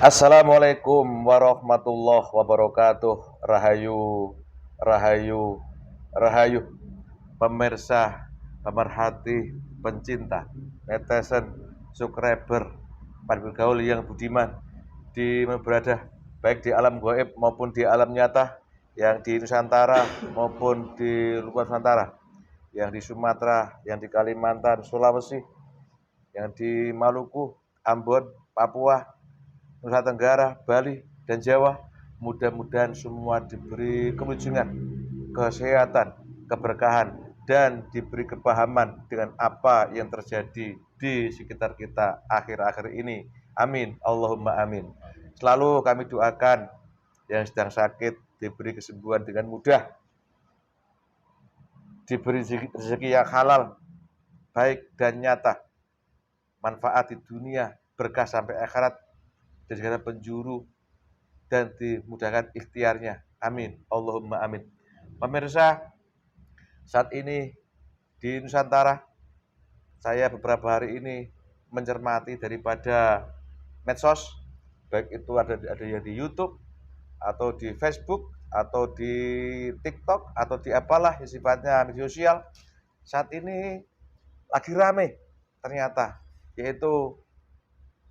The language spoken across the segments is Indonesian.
Assalamualaikum warahmatullahi wabarakatuh. Rahayu, rahayu, rahayu. Pemirsa, pemerhati, pencinta, netizen, subscriber, pandu gaul yang budiman di mana berada, baik di alam gaib maupun di alam nyata, yang di Nusantara maupun di luar Nusantara, yang di Sumatera, yang di Kalimantan, Sulawesi, yang di Maluku, Ambon, Papua, Nusa Tenggara, Bali, dan Jawa. Mudah-mudahan semua diberi kemuliaan, kesehatan, keberkahan, dan diberi kepahaman dengan apa yang terjadi di sekitar kita akhir-akhir ini. Amin. Allahumma amin. Selalu kami doakan yang sedang sakit diberi kesembuhan dengan mudah, diberi rezeki yang halal, baik dan nyata, manfaat di dunia, berkah sampai akhirat, dan segala penjuru, dan dimudahkan ikhtiarnya. Amin. Allahumma amin. Pemirsa, saat ini di Nusantara, saya beberapa hari ini mencermati daripada medsos, baik itu ada yang di YouTube, atau di Facebook, atau di TikTok, atau di apalah yang sifatnya media sosial. Saat ini lagi rame ternyata, yaitu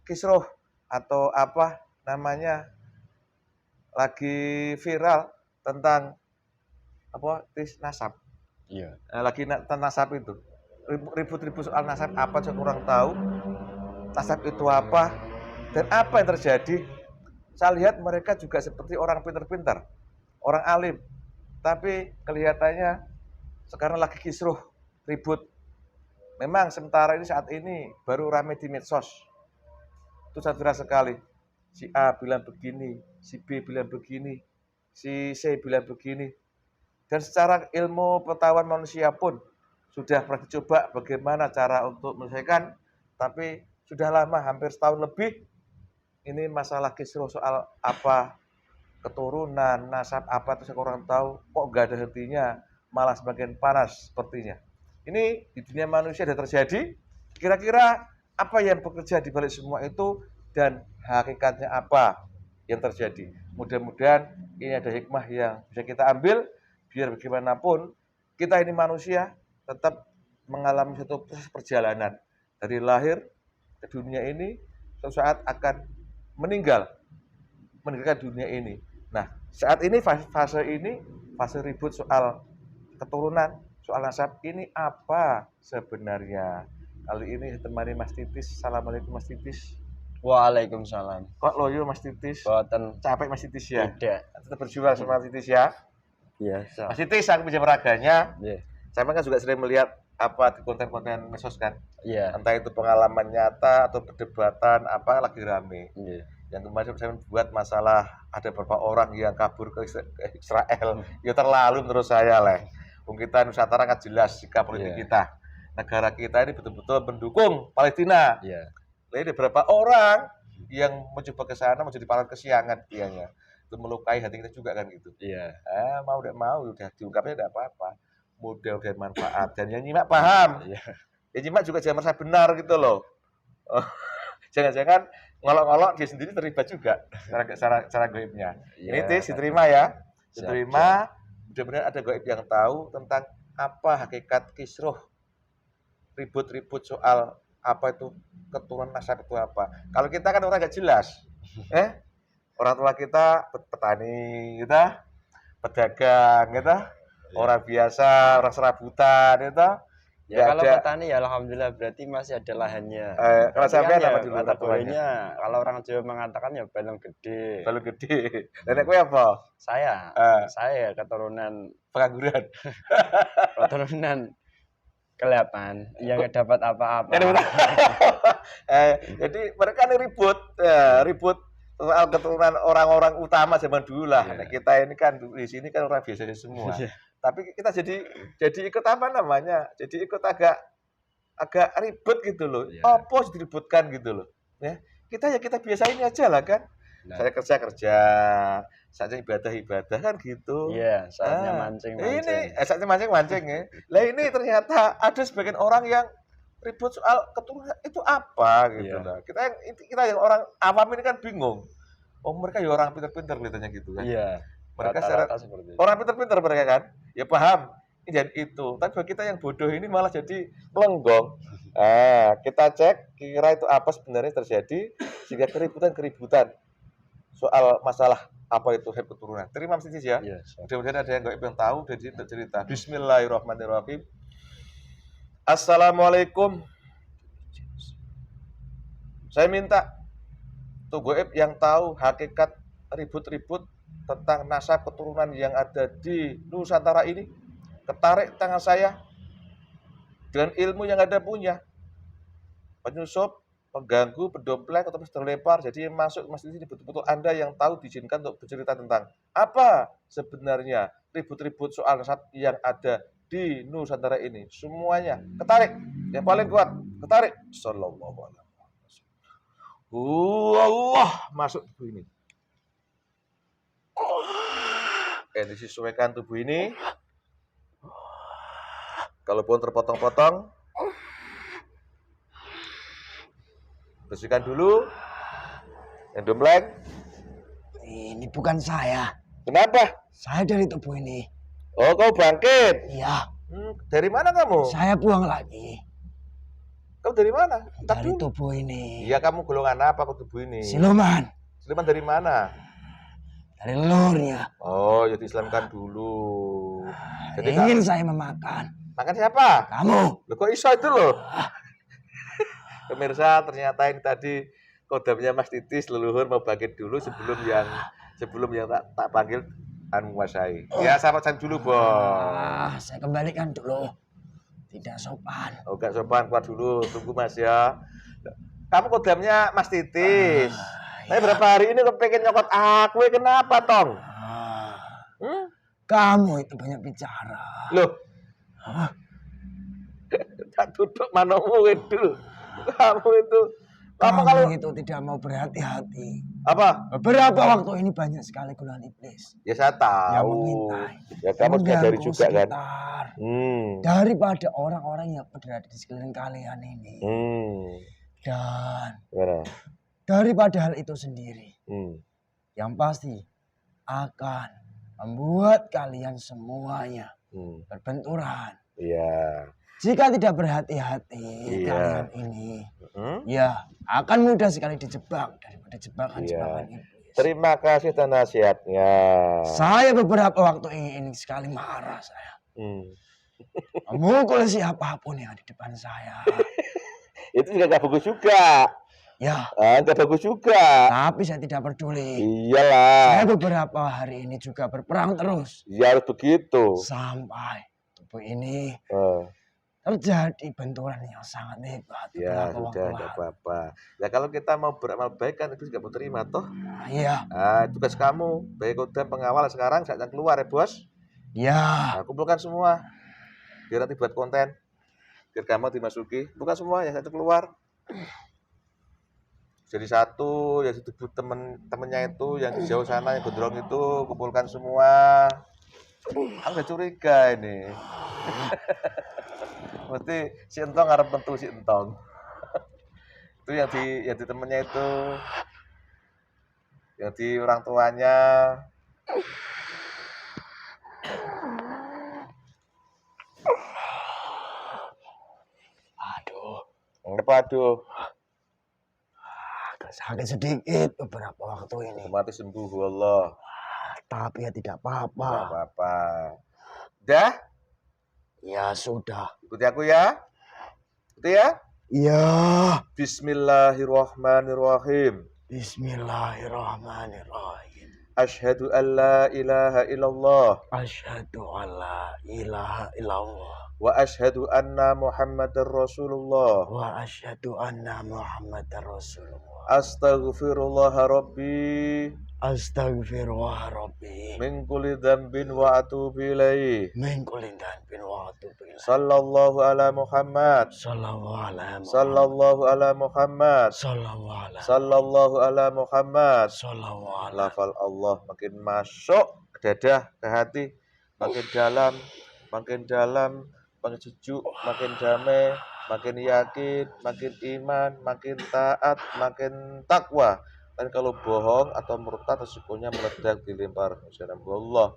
kisruh atau apa namanya, lagi viral tentang apa, tis nasab. Iya. Lagi tentang nasab itu. Ribut-ribut soal nasab apa saya kurang tahu. Nasab itu apa dan apa yang terjadi? Saya lihat mereka juga seperti orang pintar-pintar, orang alim. Tapi kelihatannya sekarang lagi kisruh, ribut. Memang sementara ini saat ini baru ramai di medsos. Itu saya viral sekali. Si A bilang begini, si B bilang begini, si C bilang begini. Dan secara ilmu pengetahuan manusia pun sudah pernah dicoba bagaimana cara untuk menyelesaikan, tapi sudah lama, hampir setahun lebih, ini masalah kisruh soal apa, keturunan, nasab apa itu saya kurang tahu, kok gak ada hentinya, malah semakin panas sepertinya. Ini di dunia manusia sudah terjadi. Kira-kira apa yang bekerja di balik semua itu dan hakikatnya apa yang terjadi? Mudah-mudahan ini ada hikmah yang bisa kita ambil, biar bagaimanapun kita ini manusia tetap mengalami satu proses perjalanan dari lahir ke dunia ini, suatu saat akan meninggalkan dunia ini. Nah, saat ini fase ini, fase ribut soal keturunan, soal nasab ini apa sebenarnya? Kali ini ditemani Mas Titis. Assalamualaikum Mas Titis. Waalaikumsalam. Kok loyo Mas Titis? Boten Capek Mas Titis ya? tidak. Tetap berjuang sama Mas Titis ya. Biasa. Mas Titis, aku pinjam raganya. Iya. Saya kan juga sering melihat apa di konten-konten medsos kan. Iya. Entah itu pengalaman nyata atau perdebatan apa lagi rame. Iya. Yang kemarin saya buat masalah ada beberapa orang yang kabur ke Israel. Ya terlalu menurut saya lah. Kita Nusantara kan jelas sikap politik kita. Negara kita ini betul-betul mendukung Palestina. Iya. Ada beberapa orang yang mencoba ke sana menjadi pahlawan kesiangan dianya. Itu melukai hati kita juga kan gitu. Iya. Mau tidak mau udah diungkapnya tidak apa-apa. Mudah-mudahan manfaat dan yang nyimak paham. Iya. Yang nyimak juga jangan merasa benar gitu loh. Jangan-jangan ngolok-ngolok dia sendiri terlibat juga cara gaibnya. Iya. Ini diterima ya. Diterima. Mudah-mudahan ada gaib yang tahu tentang apa hakikat kisruh, ribut-ribut soal apa itu keturunan nasab itu apa. Kalau kita kan orang nggak jelas. Orang tua kita petani gitu, pedagang gitu, orang biasa, orang serabutan gitu. Ya kalau petani ya alhamdulillah berarti masih ada lahannya. Kalau sampai ya, apa dulu kategorinya? Kalau orang Jawa mengatakan ya balung gede. Balung gede. Nenek gue apa? Saya keturunan pengangguran. keturunan kelapan yang nggak dapat apa-apa. Jadi mereka ini ribut soal keturunan orang-orang utama zaman dulu lah. Nah, kita ini kan di sini kan orang biasa semua. Tapi kita jadi ikut apa namanya? Jadi ikut agak ribet gitu loh. Apa diributkan gitu loh. Ya, kita biasa ini aja lah kan. Saya kerja, saatnya ibadah kan gitu. Iya, saatnya mancing-mancing. Saatnya mancing-mancing ya. Lah ini ternyata ada sebagian orang yang ribut soal keturunan itu apa gitu lah. Kita yang orang awam ini kan bingung. Oh, mereka ya orang pintar-pintar kelihatannya gitu kan. Iya. Mereka secara Rata-rata seperti itu. orang pintar-pintar mereka kan. Ya paham. Ini dan itu. Tapi bagi kita yang bodoh ini malah jadi melenggong. Kita cek kira itu apa sebenarnya terjadi sehingga keributan soal masalah apa itu haid keturunan. Terima kasih ya. Iya, siap. Mudah-mudahan ada yang nggak tahu jadi cerita. Bismillahirrahmanirrahim. Assalamualaikum. Saya minta tuh goib yang tahu hakikat ribut-ribut tentang nasab keturunan yang ada di Nusantara ini. Ketarik tangan saya dengan ilmu yang Anda punya. Penyusup, pengganggu, pendompleng, atau terlempar. Jadi yang masuk masjid ini betul-betul Anda yang tahu diizinkan untuk bercerita tentang apa sebenarnya ribut-ribut soal nasab yang ada di Nusantara ini. Semuanya ketarik. Yang paling kuat, ketarik. Sallallahu alaihi wasallam. Allah masuk tubuh ini. Disesuaikan tubuh ini. Kalaupun terpotong-potong, bersihkan dulu. Yang dompleng. Ini bukan saya. Kenapa? Saya dari tubuh ini. Oh, kau bangkit. Iya, Dari mana kamu? saya buang lagi. Kau dari mana? Entar Dari dulu. tubuh ini. Iya, kamu golongan apa ke tubuh ini? Siluman. Siluman dari mana? Dari leluhurnya. Oh, ya diislamkan dulu. Jadi Ingin saya memakan. makan siapa? Kamu. Loh, kok iso itu loh? Pemirsa, ternyata ini tadi kodamnya Mas Titis leluhur mau bangkit dulu sebelum yang tak panggil menguasai. Ya, sahabat dulu, Bos. Saya kembalikan dulu. Tidak sopan. Oh, gak sopan, kuat dulu. Tunggu, Mas ya. Kamu kodamnya Mas Titis. Tapi berapa hari ini kepengen nyokot aku, kenapa, Tong? Kamu itu banyak bicara. Loh. Tak duduk manamu itu. Kamu itu. Kamu kalau itu tidak mau berhati-hati. apa? Beberapa waktu ini banyak sekali godaan iblis. Ya saya Yang tahu. mengintai. Ya kamu sadari Mengganggu juga kan. sekitar. Daripada Daripada orang-orang yang berada di sekeliling kalian ini. Dan Gimana? daripada hal itu sendiri. Yang pasti akan membuat kalian semuanya berbenturan. Iya. Jika tidak berhati-hati Iya. kalian ini, ya akan mudah sekali dijebak daripada jebakan-jebakan iblis. Terima kasih atas nasihatnya. Saya beberapa waktu ini sekali marah saya. Memukul siapapun yang di depan saya. Itu juga gak bagus juga. Ya, Gak bagus juga. tapi saya tidak peduli. Iyalah. Saya beberapa hari ini juga berperang terus. Ya harus begitu. Sampai tubuh ini Eh, terjadi benturan yang sangat hebat. Ya beberapa waktu sudah, tidak lalu. apa-apa. Ya kalau kita mau beramal baik kan itu juga mau terima toh. Iya, Tugas kamu, baik kodam pengawal sekarang saatnya keluar ya bos. ya. Kumpulkan semua. Biar nanti buat konten. Biar kamu dimasuki. Bukan semua ya, saatnya keluar. Jadi satu, yang itu temen-temennya itu, yang di jauh sana, yang gondrong itu, kumpulkan semua. Aku udah curiga ini. Berarti si Entong harap tentu si Entong. Itu yang di temennya itu, yang di orang tuanya. Aduh, Apa aduh? agak sakit sedikit beberapa waktu ini. Mati sembuh Allah. Tapi ya tidak Tidak apa-apa. apa-apa. Dah, Ya sudah. ikuti aku ya. Ikuti ya. Ya. Bismillahirrahmanirrahim. Bismillahirrahmanirrahim. Asyhadu an la ilaha illallah Asyhadu alla ilaha illallah. wa asyhadu anna Muhammadar Rasulullah. Wa asyhadu anna Muhammadar Rasulullah. Astaghfirullah Rabbi Astagfirullah Rabbi. min kulli dzambin wa atubu ilaih. Min kulli dhanbin wa atubu ilaih. Sallallahu ala Muhammad. Sallallahu ala Muhammad. Sallallahu ala Muhammad. Sallallahu ala. Sallallahu ala Muhammad. Sallallahu ala. Lafal Allah makin masuk ke dada, ke hati, makin dalam, makin sejuk, makin damai, makin yakin, makin iman, makin taat, makin takwa. Dan kalau bohong atau murtad resikonya meledak dilempar jahanam. Allah.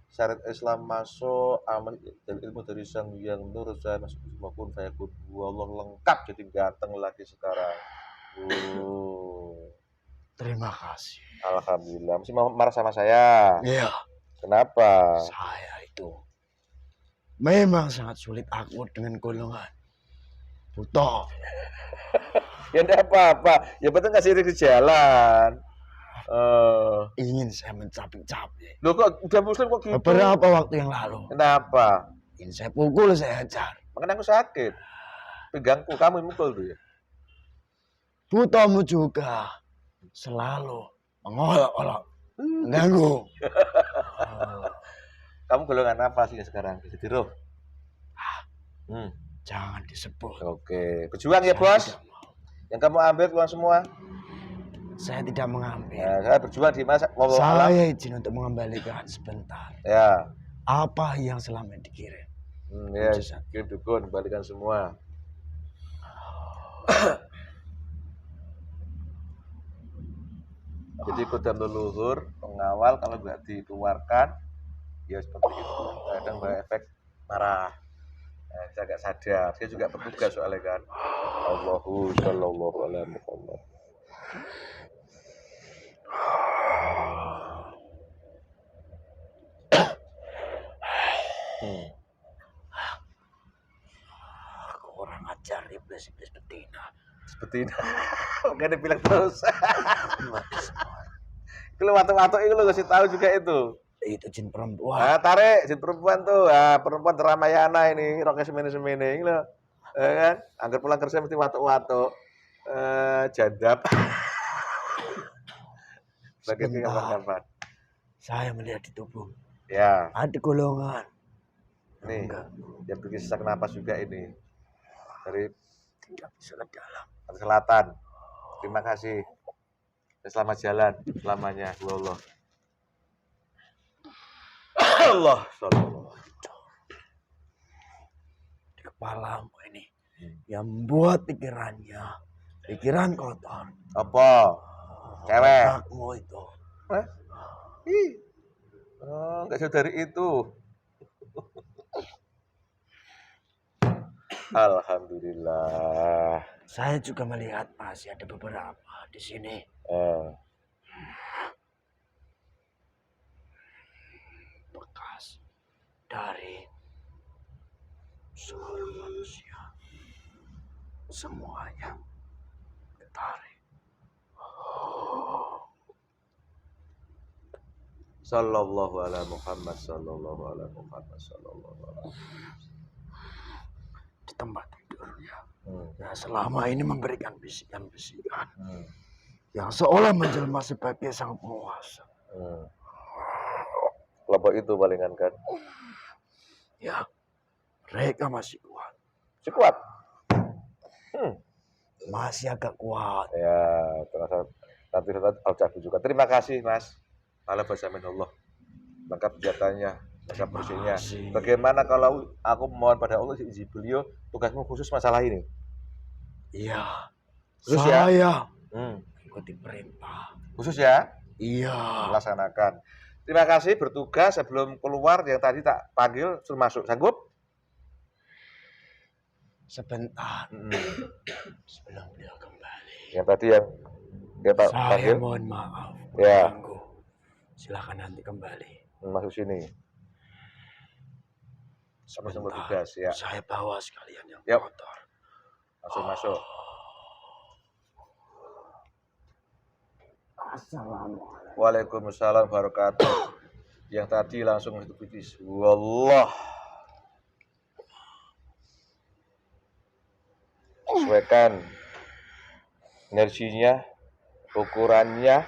Syariat Islam masuk, amal dan ilmu dari Sang Yang Nur, saya masuk semua pun fayakun. Allah lengkap jadi ganteng lagi sekarang. Terima kasih. Alhamdulillah. Masih mau marah sama saya? Iya, Kenapa? saya itu memang sangat sulit akur dengan golongan buta. Ya enggak apa-apa. Ya penting kasih rezeki jalan. Ingin saya mencapik-capik. Loh kok udah muslim kok gitu? Beberapa waktu yang lalu, Kenapa? ingin saya pukul, saya hajar. Makanya aku sakit. Pinggangku, kamu yang mukul tuh ya. Butamu juga selalu mengolok-olok, mengganggu. Kamu golongan apa sih sekarang? Jadi roh. Jangan disebut. Oke, berjuang ya Saya bos. tidak mau. Yang kamu ambil uang semua. Saya tidak mengambil. Ya, saya berjuang di masa. Saya izin untuk mengembalikan sebentar Ya, apa yang selama dikirim. ya, kirim dukun, kembalikan semua. Jadi kodam leluhur pengawal kalau nggak dikeluarkan, ya seperti itu. Kadang berefek marah. Saya nggak sadar. Saya juga petugas soalnya kan. Allahu sallallahu alaihi Muhammad. Aku orang ajar iblis-iblis betina. Seperti itu. Oke, dibilang terus. Kalau waktu-waktu itu lo kasih tahu juga itu. Itu jin perempuan. Nah, tarik jin perempuan tuh. Ah, perempuan Ramayana ini, roknya semene-semene ini loh. Kan? Angger pulang kerja mesti waktu-waktu. Jadap. Bagaimana kapan-kapan. Saya melihat di tubuh. Ya, Ada golongan. nih. Enggak, Yang bikin sesak napas juga ini. Dari tidak bisa ke dalam. selatan. Terima kasih. Selamat jalan selamanya. Allah. Allah. Sallallahu. Di kepalamu ini. Yang membuat pikiran kotor. Apa? Cewek. Otakmu itu. Hah? Ih. Oh, enggak jauh dari itu. Alhamdulillah. Saya juga melihat masih ada beberapa di sini. Bekas dari seorang manusia. Semuanya ditarik. Sallallahu ala Muhammad sallallahu ala Muhammad sallallahu ala. Di tempat tidurnya. Ya, selama ini memberikan bisikan-bisikan yang seolah menjelma sebagai sang penguasa. Kelompok itu palingan kan. Ya, mereka masih kuat. Si kuat. Masih agak kuat. Ya, terasa nanti al juga. Terima kasih Mas. Ala basamin Allah. Lengkap senjatanya, lengkap musuhnya. Bagaimana kalau aku mohon pada Allah izin beliau tugasmu khusus masalah ini? Iya. Khusus Saya ya? ikuti perintah. Khusus ya? Iya. Melaksanakan. Terima kasih bertugas sebelum keluar yang tadi tak panggil suruh masuk. Sanggup? Sebentar. Sebelum beliau kembali. Yang tadi yang Pak Saya panggil? mohon maaf. Ya. Mengganggu. Silakan nanti kembali. Masuk sini. Sama-sama tugas ya. Saya bawa sekalian yang Yap. kotor. Langsung masuk. Assalamualaikum. Waalaikumsalam wabarakatuh. Yang tadi langsung itu pipis. Wallah. Sesuaikan energinya, ukurannya.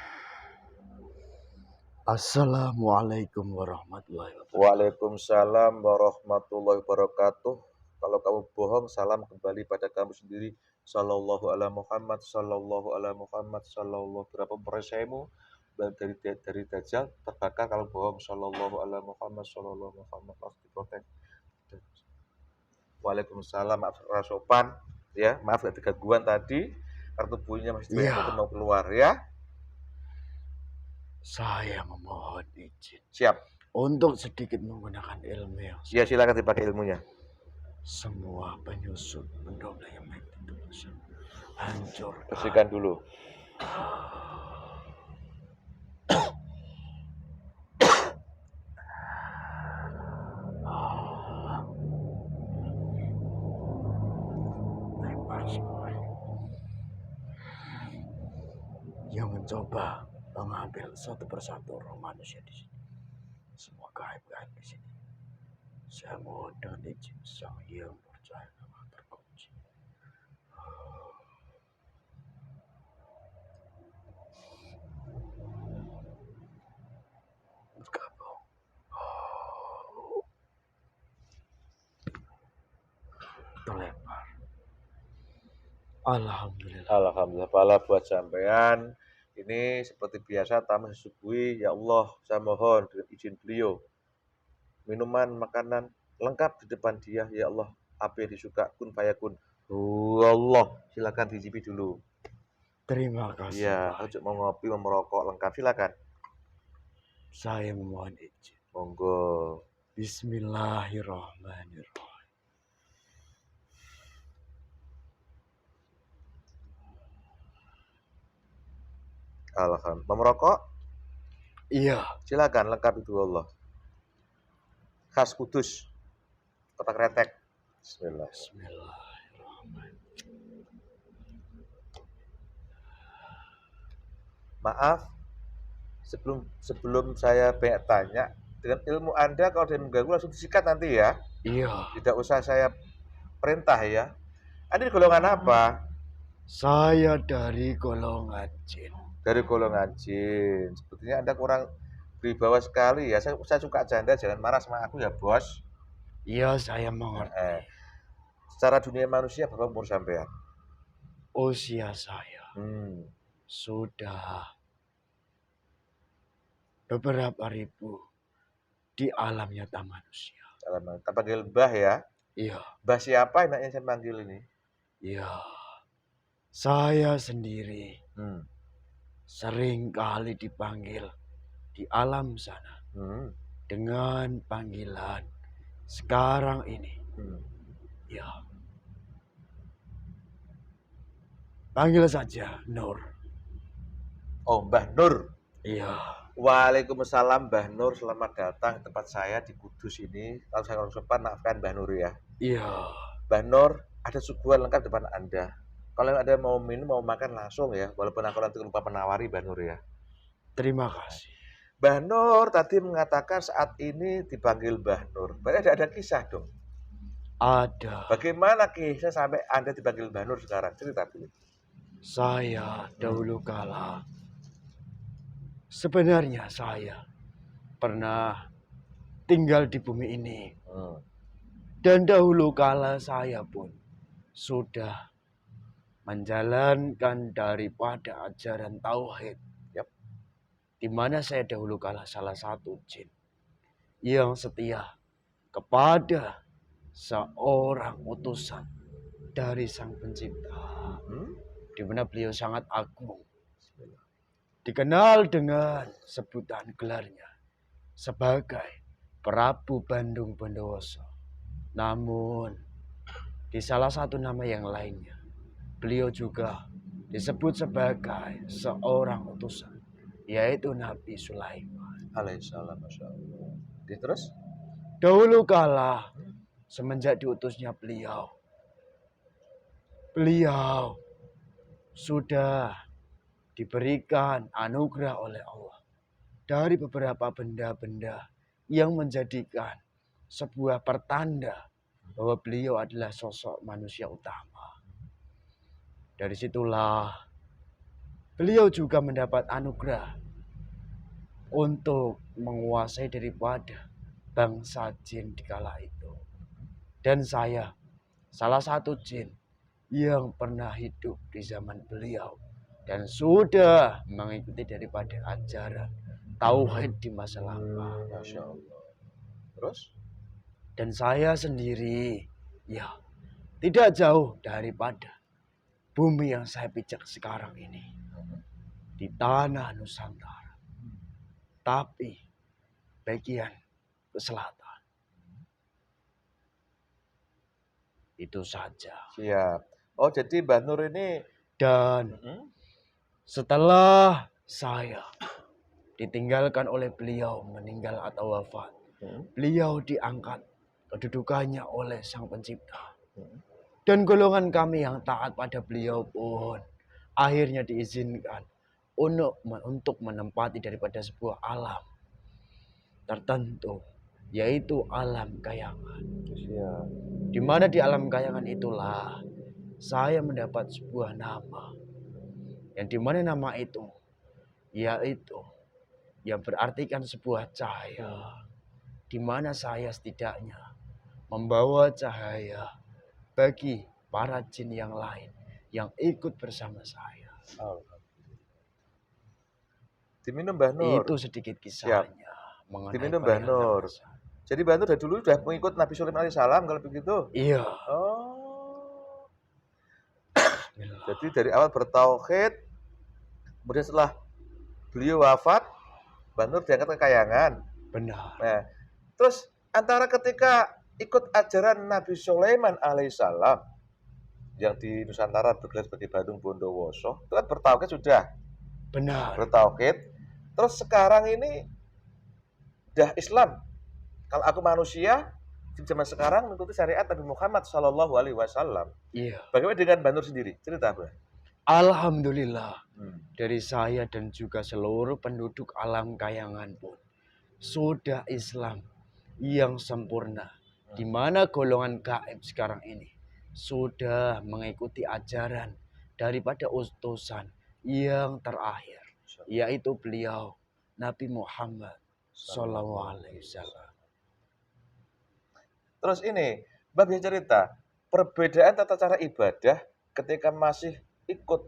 Assalamualaikum warahmatullahi wabarakatuh. Waalaikumsalam warahmatullahi wabarakatuh. Kalau kamu bohong, salam kembali pada kamu sendiri. Sallallahu ala Muhammad, sallallahu ala Muhammad, sallallahu berapa perisaimu dari Dajjal terbakar kalau bohong. Sallallahu ala Muhammad, sallallahu Muhammad, harus diprotek. Waalaikumsalam, maaf rasopan, ya maaf ada gangguan tadi. Kartu bunyinya masih mau keluar ya. Saya memohon izin Siap. untuk sedikit menggunakan ilmu yang Ya silakan dipakai ilmunya. semua penyusup pendobrak yang baik itu hancur. Bersihkan dulu. Lempar semua. Yang mencoba mengambil satu persatu roh manusia di sini. Semua gaib-gaib di sini. Saya mohon dengan izin sang yang percaya nama terkunci. Bergabung. Terlempar. Alhamdulillah. Alhamdulillah pahala buat sampean. Ini seperti biasa tamu disuguhi, ya Allah, saya mohon dengan izin beliau. Minuman, makanan lengkap di depan dia, ya Allah. Apa yang disuka kun fayakun. Allah, silakan dicicipi dulu. Terima kasih. Iya, Pak. ojo mau ngopi, mau merokok lengkap, silakan. Saya memohon izin. Monggo. Bismillahirrahmanirrahim. Alhamdulillah. Mau merokok? Iya. Silakan, lengkap itu Allah. Khas Kudus. Kota Kretek. Bismillah. Bismillahirrahmanirrahim. Maaf, sebelum saya banyak tanya, dengan ilmu Anda kalau ada yang mengganggu langsung disikat nanti ya. Iya. Tidak usah saya perintah ya. Anda di golongan apa? Saya dari golongan jin. Dari golongan jin. Sepertinya Anda kurang berwibawa sekali ya. Saya suka janda, jangan marah sama aku ya bos. Iya, saya mengerti. Secara dunia manusia berapa umur sampean? Usia saya Hmm. sudah beberapa ribu di alam nyata manusia. Kita panggil Mbah ya. Iya. Mbah siapa enaknya saya panggil ini? Iya. Saya sendiri Hmm. sering kali dipanggil di alam sana Hmm. dengan panggilan sekarang ini. Hmm. Ya. Panggil saja Nur. Oh, Mbah Nur. Iya. Waalaikumsalam Mbah Nur, selamat datang ke tempat saya di Kudus ini. Kalau saya kurang sopan, maafkan Mbah Nur ya. Iya. Mbah Nur, ada suguhan lengkap depan Anda. Kalau ada mau minum, mau makan langsung ya, walaupun aku nanti lupa menawari Mbah Nur ya. Terima kasih. Mbah Nur tadi mengatakan saat ini dipanggil Mbah Nur. Berarti ada kisah dong. Ada. Bagaimana kisah sampai Anda dipanggil Mbah Nur sekarang? Cerita dulu. Saya dahulu kala sebenarnya saya pernah tinggal di bumi ini. Dan dahulu kala saya pun sudah menjalankan daripada ajaran tauhid. Yap. Di mana saya dahulu kala salah satu jin yang setia kepada seorang utusan dari Sang Pencipta. Di mana beliau sangat agung. Dikenal dengan sebutan gelarnya sebagai Prabu Bandung Bondowoso. Namun di salah satu nama yang lainnya, beliau juga disebut sebagai seorang utusan, yaitu Nabi Sulaiman. Alaihissalam, Masya Allah. Terus? Dahulu kala, semenjak diutusnya beliau sudah diberikan anugerah oleh Allah dari beberapa benda-benda yang menjadikan sebuah pertanda bahwa beliau adalah sosok manusia utama. Dari situlah beliau juga mendapat anugerah untuk menguasai daripada bangsa jin di kala itu. Dan saya salah satu jin yang pernah hidup di zaman beliau dan sudah mengikuti daripada ajaran tauhid di masa lampau. Masya Allah. Terus? Dan saya sendiri, ya, tidak jauh daripada bumi yang saya pijak sekarang ini. Di tanah Nusantara. tapi bagian ke selatan. Itu saja. Siap. Oh, jadi Mbah Nur ini Dan Mm-mm. setelah saya ditinggalkan oleh beliau meninggal atau wafat, beliau diangkat kedudukannya oleh Sang Pencipta. Dan golongan kami yang taat pada beliau pun akhirnya diizinkan untuk menempati daripada sebuah alam tertentu, yaitu alam kayangan. Siap. Di mana di alam kayangan itulah saya mendapat sebuah nama, yang dimana nama itu yaitu yang berartikan sebuah cahaya, di mana saya setidaknya membawa cahaya bagi para jin yang lain yang ikut bersama saya. Diminum Mbah Nur. Itu sedikit kisahnya mengenai Diminum Mbah bayangan Nur. besar. Jadi Mbah Nur dari dulu sudah mengikut Nabi Sulaiman alaihissalam kalau begitu. Iya. Oh. Jadi dari awal bertauhid, kemudian setelah beliau wafat, Mbah Nur diangkat ke kayangan. Benar. Nah, terus antara ketika ikut ajaran Nabi Sulaiman alaihissalam yang di Nusantara bergelar sebagai Badung Bondowoso, itu kan bertauhid sudah. Benar. Bertauhid. Terus sekarang ini udah Islam. Kalau aku manusia di zaman sekarang mengikuti syariat Nabi Muhammad Shallallahu Alaihi Wasallam. Iya. Bagaimana dengan Mbah Nur sendiri? Cerita apa? Alhamdulillah dari saya dan juga seluruh penduduk alam kayangan pun sudah Islam yang sempurna, di mana golongan gaib sekarang ini sudah mengikuti ajaran daripada utusan yang terakhir, yaitu beliau Nabi Muhammad Sallallahu Alaihi Wasallam. Terus ini, Mbak bisa cerita perbedaan tata cara ibadah ketika masih ikut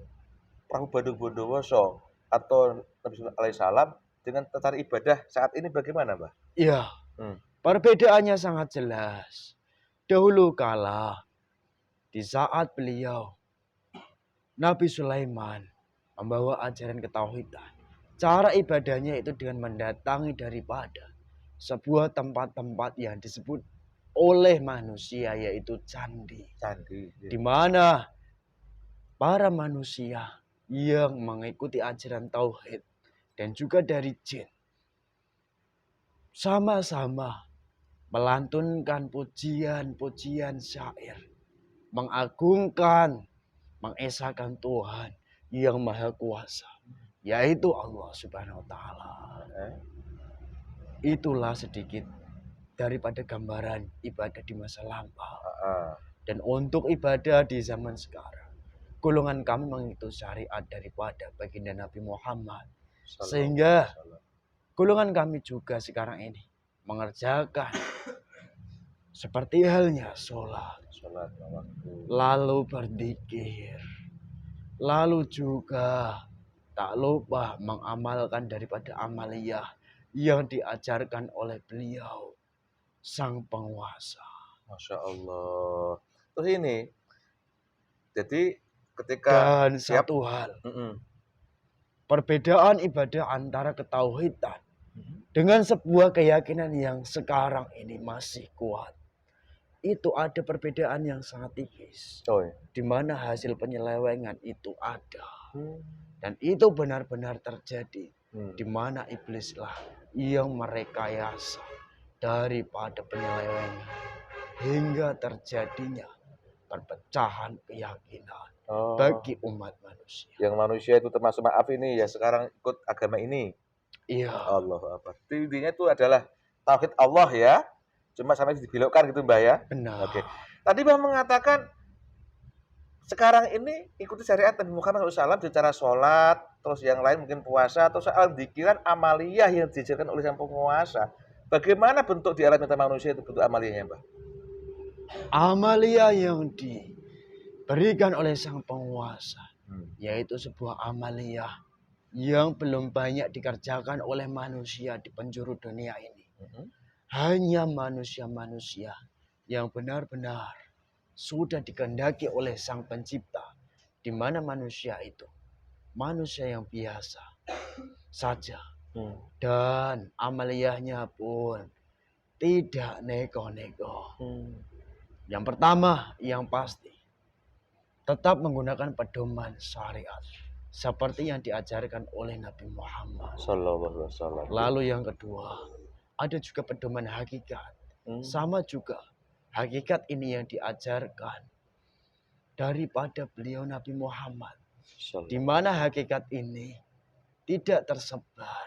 Prabu Badung Bondowoso atau Nabi Sulaiman alaihissalam dengan tata cara ibadah saat ini bagaimana, Mbak? Iya, perbedaannya sangat jelas. Dahulu kala, di saat beliau Nabi Sulaiman membawa ajaran ketauhidan, cara ibadahnya itu dengan mendatangi daripada sebuah tempat-tempat yang disebut oleh manusia, yaitu candi. Di mana para manusia yang mengikuti ajaran tauhid dan juga dari jin sama-sama melantunkan pujian-pujian syair, mengagungkan, mengesahkan Tuhan yang Maha Kuasa, yaitu Allah Subhanahu wa taala. Itulah sedikit daripada gambaran ibadah di masa lampau. Dan untuk ibadah di zaman sekarang, golongan kami mengikuti syariat daripada baginda Nabi Muhammad. Sehingga golongan kami juga sekarang ini mengerjakan seperti halnya sholat, lalu berzikir, lalu juga tak lupa mengamalkan daripada amaliyah yang diajarkan oleh beliau Sang Penguasa. Masya Allah. Terus ini, jadi ketika dan satu hal, Mm-mm. perbedaan ibadah antara ketauhidan dengan sebuah keyakinan yang sekarang ini masih kuat, itu ada perbedaan yang sangat tipis. Di mana hasil penyelewengan itu ada. Dan itu benar-benar terjadi. Di mana iblislah yang merekayasa daripada penyelewengan hingga terjadinya perpecahan keyakinan bagi umat manusia. Yang manusia itu termasuk maaf ini ya sekarang ikut agama ini. Iya. Allah Akbar. Intinya itu adalah tauhid Allah ya. Cuma sampai dibelokkan gitu Mbak ya. Benar. Oke. Tadi Mbak mengatakan sekarang ini ikuti syariat Nabi Muhammad SAW secara sholat, terus yang lain mungkin puasa, atau soal dikiran amaliyah yang diajarkan oleh Sang Penguasa. Bagaimana bentuk di alam manusia itu bentuk amaliyahnya Mbak? Amaliyah yang diberikan oleh Sang Penguasa, yaitu sebuah amaliyah yang belum banyak dikerjakan oleh manusia di penjuru dunia ini. Hanya manusia-manusia yang benar-benar sudah dikehendaki oleh Sang Pencipta, di mana manusia itu manusia yang biasa saja, Hmm. Dan amaliyahnya pun tidak neko-neko. Hmm. Yang pertama, yang pasti, tetap menggunakan pedoman syariat seperti yang diajarkan oleh Nabi Muhammad. Sallallahu alaihi wasallam. Lalu yang kedua, ada juga pedoman hakikat. Hmm. Sama juga, hakikat ini yang diajarkan daripada beliau Nabi Muhammad. Di mana hakikat ini tidak tersebar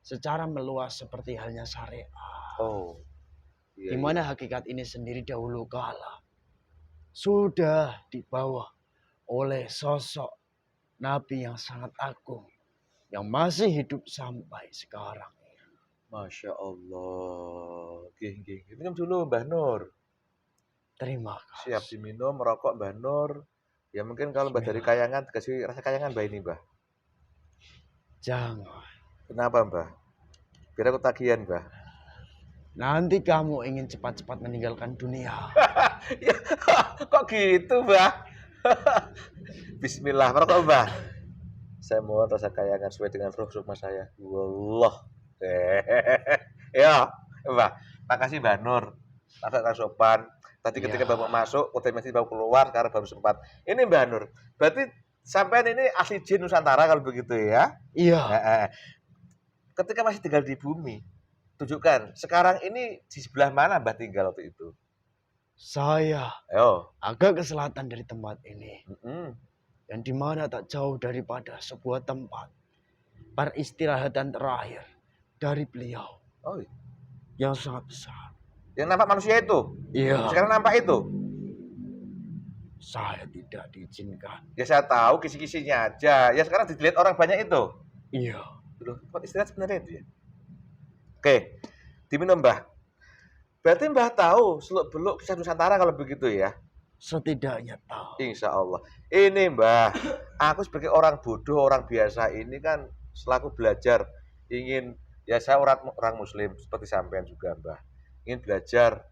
secara meluas seperti halnya syariat. Oh. Di mana hakikat ini sendiri dahulu kala sudah dibawa oleh sosok Nabi yang sangat agung yang masih hidup sampai sekarang. Masya Allah. Gih. Minum dulu Mbah Nur. Terima Siap kasih. diminum, merokok Mbah Nur. Ya mungkin kalau Mbah dari kayangan, dikasih rasa kayangan Mbah ini Mbah. Jangan. Kenapa Mbah? Biar aku tagihan Mbah. Nanti kamu ingin cepat-cepat meninggalkan dunia. Ya, kok gitu Mbah? Bismillah, merokok Mbah. Saya mohon rasa kayangan sesuai dengan roh sukma saya. Wallah. Ya, Mbah. Makasih Mbah Nur. Agak sopan. Tadi ketika Ya. Bapak masuk, otomatis baru keluar, sekarang baru sempat. Ini Mbah Nur. Berarti sampean ini asli jin Nusantara kalau begitu ya? Iya. Ketika masih tinggal di bumi, tunjukkan. Sekarang ini di sebelah mana Mbah tinggal waktu itu? Saya Ayo. agak ke selatan dari tempat ini. Mm-mm. Dan di mana tak jauh daripada sebuah tempat peristirahatan terakhir dari beliau Oh, iya. yang sangat besar. Yang nampak manusia itu? Iya. Sekarang nampak itu? Saya tidak diizinkan. Ya saya tahu kisi-kisinya aja. Ya sekarang dilihat orang banyak itu. Iya. Loh, kok istirahat sebenarnya itu ya? Oke, diminum Mbah. Berarti Mbah tahu seluk-beluk kisah Nusantara kalau begitu ya? Setidaknya tahu. Insya Allah. Ini Mbah, aku sebagai orang bodoh, orang biasa ini kan selaku belajar ingin, ya saya orang muslim seperti sampean juga Mbah. Ingin belajar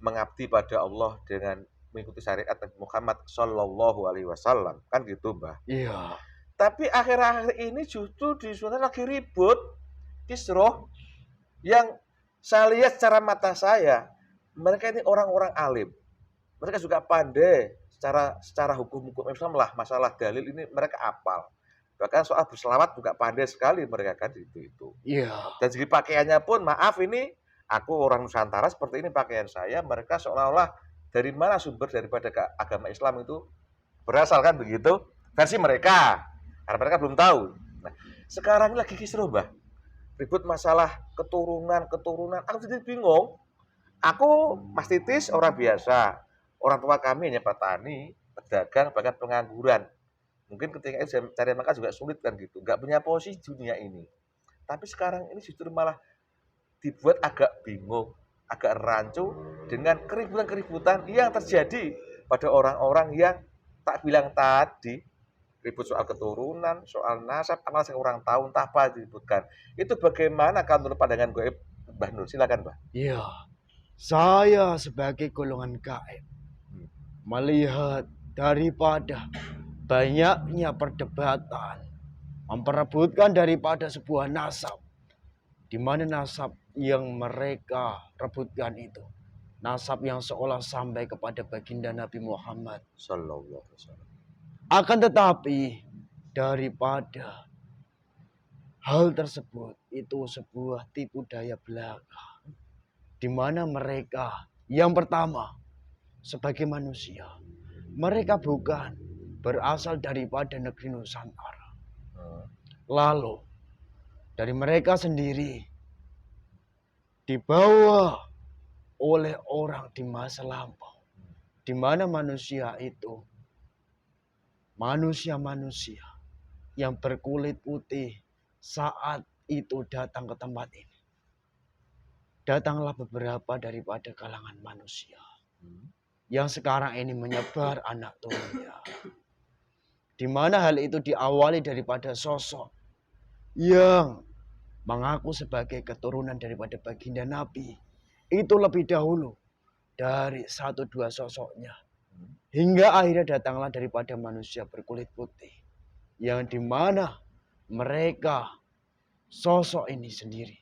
mengabdi pada Allah dengan mengikuti syariat Nabi Muhammad Shallallahu Alaihi Wasallam, kan gitu Mbah. Iya. Tapi akhir-akhir ini justru di sana lagi ribut, kisruh yang saya lihat secara mata saya, mereka ini orang-orang alim. Mereka juga pandai secara hukum-hukum Islam lah, masalah dalil ini mereka apal. Bahkan soal berselawat juga pandai sekali mereka kan itu. Iya. Dan segi pakaiannya pun, maaf ini aku orang Nusantara seperti ini pakaian saya, mereka seolah-olah dari mana sumber daripada agama Islam itu berasal kan begitu versi mereka. Karena mereka belum tahu. Nah, sekarang ini lagi kisruh Mbah. Ribut masalah keturunan. Aku jadi bingung. Aku Mas Titis orang biasa. Orang tua kami hanya petani, pedagang, bahkan pengangguran. Mungkin ketika itu cari makan juga sulit kan gitu. Nggak punya posisi di dunia ini. Tapi sekarang ini justru malah dibuat agak bingung, agak rancu dengan keributan-keributan yang terjadi pada orang-orang yang tak bilang tadi. Ribut soal keturunan, soal nasab, amal yang orang tahu, entah apa diributkan. Itu bagaimana kalau menurut pandangan gue, Mbah Nur? Silakan, Mbah. Iya. Saya sebagai golongan gaib melihat daripada banyaknya perdebatan memperebutkan daripada sebuah nasab, di mana nasab yang mereka rebutkan itu nasab yang seolah sampai kepada baginda Nabi Muhammad Sallallahu alaihi wasallam. Akan tetapi daripada hal tersebut itu sebuah tipu daya belaka, di mana mereka yang pertama sebagai manusia, mereka bukan berasal daripada negeri Nusantara. Lalu dari mereka sendiri dibawa oleh orang di masa lampau, di mana manusia itu manusia-manusia yang berkulit putih saat itu datang ke tempat ini. Datanglah beberapa daripada kalangan manusia yang sekarang ini menyebar anak turunnya. Di mana hal itu diawali daripada sosok yang mengaku sebagai keturunan daripada baginda Nabi. Itu lebih dahulu dari 1-2 sosoknya. Hingga akhirnya datanglah daripada manusia berkulit putih. Yang dimana mereka sosok ini sendiri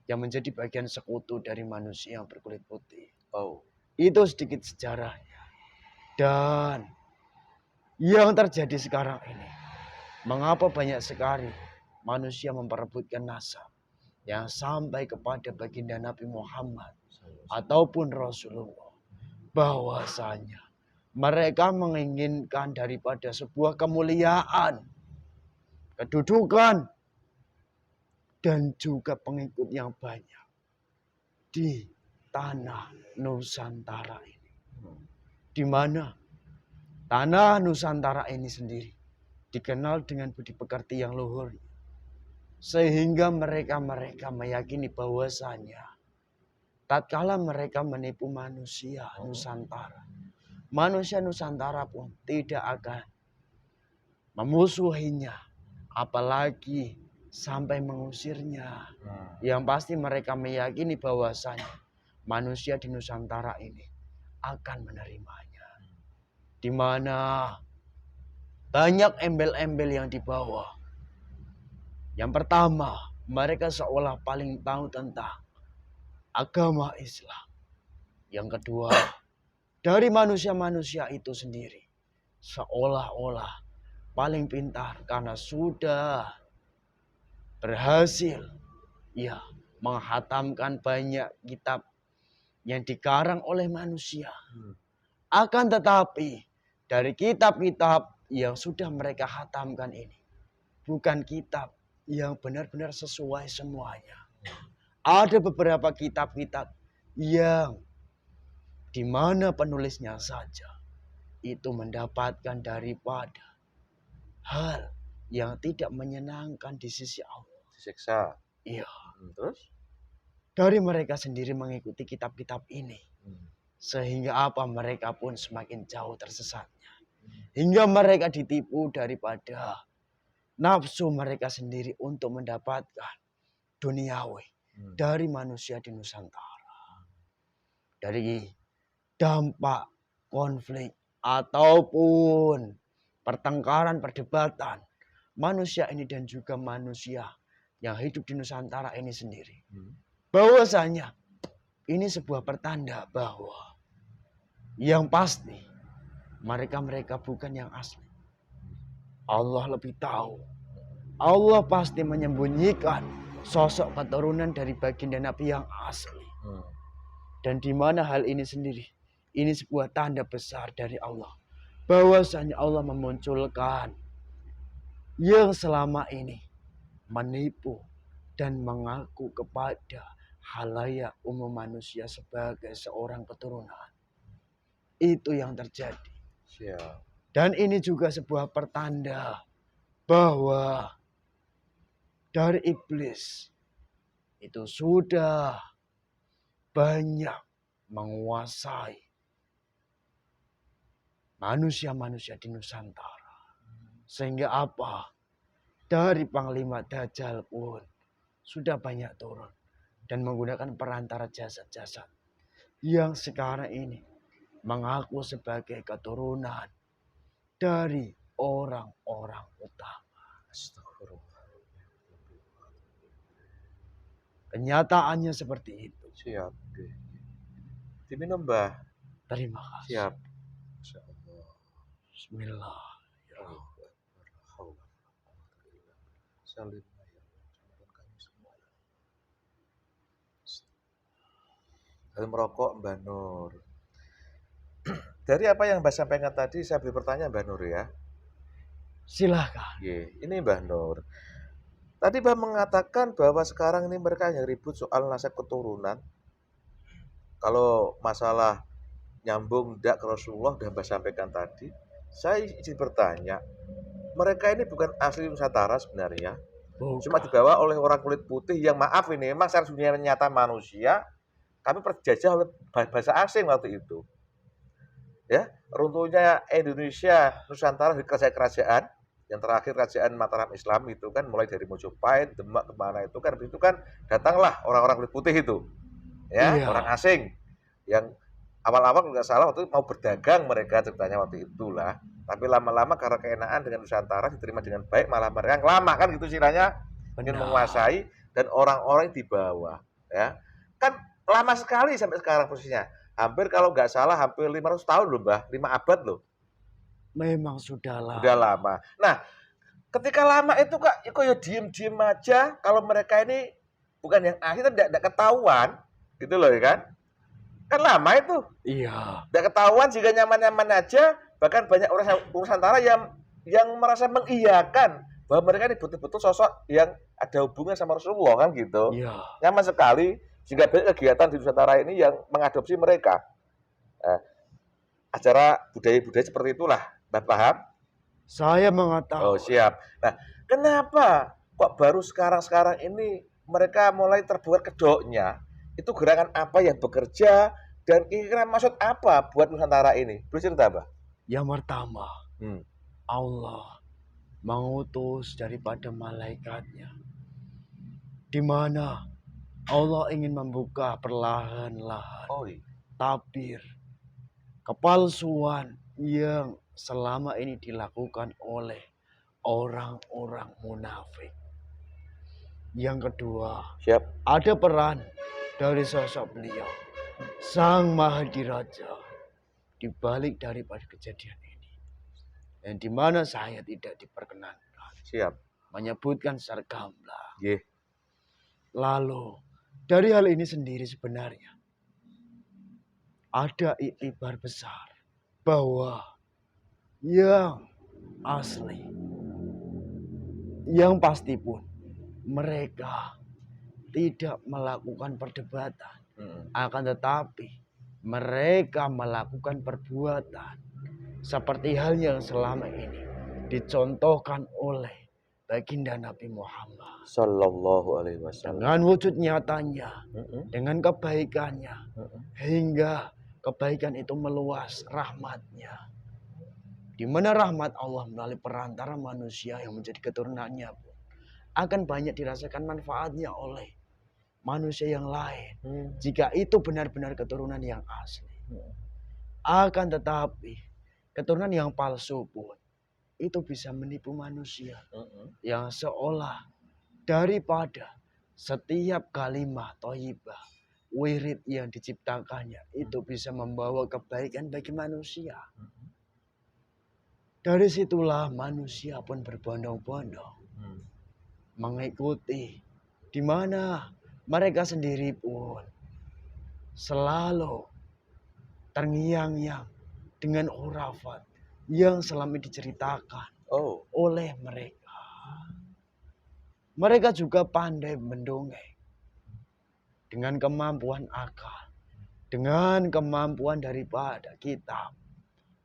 yang menjadi bagian sekutu dari manusia yang berkulit putih. Oh. Itu sedikit sejarahnya. Dan yang terjadi sekarang ini, mengapa banyak sekali manusia memperebutkan nasab yang sampai kepada baginda Nabi Muhammad ataupun Rasulullah, bahwasanya mereka menginginkan daripada sebuah kemuliaan, kedudukan, dan juga pengikut yang banyak di tanah Nusantara ini. Di mana tanah Nusantara ini sendiri dikenal dengan budi pekerti yang luhur. Sehingga mereka meyakini bahwasanya tatkala mereka menipu manusia Nusantara, manusia Nusantara pun tidak akan memusuhinya, apalagi sampai mengusirnya. Yang pasti mereka meyakini bahwasanya manusia di Nusantara ini akan menerimanya. Di mana banyak embel-embel yang dibawa. Yang pertama, mereka seolah paling tahu tentang agama Islam. Yang kedua, dari manusia-manusia itu sendiri seolah-olah paling pintar karena sudah berhasil menghatamkan banyak kitab yang dikarang oleh manusia. Akan tetapi dari kitab-kitab yang sudah mereka hatamkan ini bukan kitab yang benar-benar sesuai semuanya. Ada beberapa kitab-kitab yang di mana penulisnya saja itu mendapatkan daripada hal yang tidak menyenangkan di sisi Allah. Disiksa. Iya. Terus? Dari mereka sendiri mengikuti kitab-kitab ini. Sehingga apa? Mereka pun semakin jauh tersesatnya. Hingga mereka ditipu daripada nafsu mereka sendiri untuk mendapatkan duniawi dari manusia di Nusantara. Dari dampak konflik ataupun pertengkaran, perdebatan manusia ini dan juga manusia yang hidup di Nusantara ini sendiri. Bahwasanya ini sebuah pertanda bahwa yang pasti mereka bukan yang asli. Allah lebih tahu. Allah pasti menyembunyikan sosok keturunan dari baginda Nabi yang asli. Dan di mana hal ini sendiri, ini sebuah tanda besar dari Allah. Bahwasanya Allah memunculkan yang selama ini menipu dan mengaku kepada halayak umum manusia sebagai seorang keturunan. Itu yang terjadi. Siap. Dan ini juga sebuah pertanda bahwa dari iblis itu sudah banyak menguasai manusia-manusia di Nusantara. Sehingga apa? Dari Panglima Dajjal pun sudah banyak turun dan menggunakan perantara jasad-jasad yang sekarang ini mengaku sebagai keturunan dari orang-orang utama. Astagfirullah. Kenyataannya seperti itu. Siap. Diminum, Mbah. Terima kasih. Siap. Masya Allah. Bismillah. Salim kami semua. Lalu merokok Mbah Nur. Dari apa yang Mbah sampaikan tadi, saya beri pertanyaan Mbah Nur ya. Silahkan. Ini Mbah Nur. Tadi Mbah mengatakan bahwa sekarang ini mereka yang ribut soal nasab keturunan. Kalau masalah nyambung tidak ke Rasulullah sudah Mbah sampaikan tadi. Saya izin bertanya, mereka ini bukan asli Nusantara sebenarnya. Cuma dibawa oleh orang kulit putih yang maaf ini memang secara dunia nyata manusia kami terjajah oleh bahasa asing waktu itu. Ya, runtuhnya Indonesia, Nusantara di kerajaan yang terakhir kerajaan Mataram Islam itu kan mulai dari Mojopahit, Demak kemana itu kan datanglah orang-orang kulit putih itu, ya orang asing yang awal-awal nggak salah waktu itu mau berdagang mereka ceritanya waktu itulah, tapi lama-lama karena keenaan dengan Nusantara diterima dengan baik malah mereka lama kan gitu istilahnya ingin Benar. menguasai dan orang-orang di bawah, ya. Kan lama sekali sampai sekarang posisinya. Hampir kalau nggak salah hampir 500 tahun loh, Mbah, 5 abad loh. Memang sudah Udah lama. lama. Nah, ketika lama itu Kak, kok ya diem-diem aja kalau mereka ini bukan yang ahli kan tidak ketahuan, gitu loh ya kan? Kan lama itu, Iya, tidak ketahuan jika nyaman-nyaman aja, bahkan banyak orang Nusantara yang merasa mengiyakan bahwa mereka ini betul-betul sosok yang ada hubungan sama Rasulullah kan gitu. iya. Nyaman sekali sehingga banyak kegiatan di Nusantara ini yang mengadopsi mereka. Nah, acara budaya-budaya seperti itulah, Mbak paham? Saya Oh, mengetahui. siap. Nah, kenapa kok baru sekarang-sekarang ini mereka mulai terbuat kedoknya? Itu gerakan apa yang bekerja dan kira-kira maksud apa buat Nusantara ini? Boleh cerita, Mbak? Yang pertama, Hmm. Allah mengutus daripada malaikatnya, di mana Allah ingin membuka perlahan-lahan Oh, iya. tabir kepalsuan yang selama ini dilakukan oleh orang-orang munafik. Yang kedua, Siap. ada peran dari sosok beliau, Sang Mahadiraja, di balik daripada kejadian ini. Dan di mana saya tidak diperkenankan Siap. menyebutkan secara gamblang. Nggih. Lalu, dari hal ini sendiri sebenarnya ada iktibar besar bahwa yang asli, yang pasti pun mereka tidak melakukan perdebatan, akan tetapi mereka melakukan perbuatan seperti hal yang selama ini dicontohkan oleh baginda Nabi Muhammad Sallallahu alaihi wasallam. dengan wujud nyatanya, dengan kebaikannya, hingga kebaikan itu meluas rahmatnya, di mana rahmat Allah melalui perantara manusia yang menjadi keturunannya pun akan banyak dirasakan manfaatnya oleh manusia yang lain. Jika itu benar-benar keturunan yang asli. Akan tetapi keturunan yang palsu pun itu bisa menipu manusia. Yang seolah daripada setiap kalimat thayyibah, wirid yang diciptakannya itu bisa membawa kebaikan bagi manusia. Dari situlah manusia pun berbondong-bondong mengikuti, di mana mereka sendiri pun selalu terngiang-ngiang dengan khurafat yang selama ini diceritakan Oh, oleh mereka. Mereka juga pandai mendongeng dengan kemampuan akal, dengan kemampuan daripada kitab,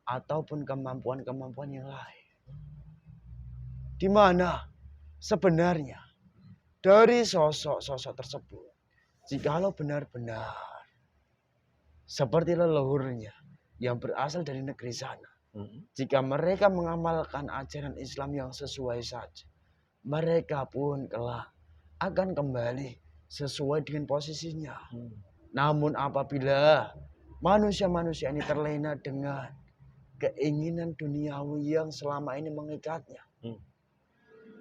ataupun kemampuan-kemampuan yang lain. Di mana sebenarnya dari sosok-sosok tersebut, jikalau benar-benar seperti leluhurnya yang berasal dari negeri sana, jika mereka mengamalkan ajaran Islam yang sesuai saja, mereka pun kelak akan kembali sesuai dengan posisinya. Namun apabila manusia-manusia ini terlena dengan keinginan duniawi yang selama ini mengikatnya,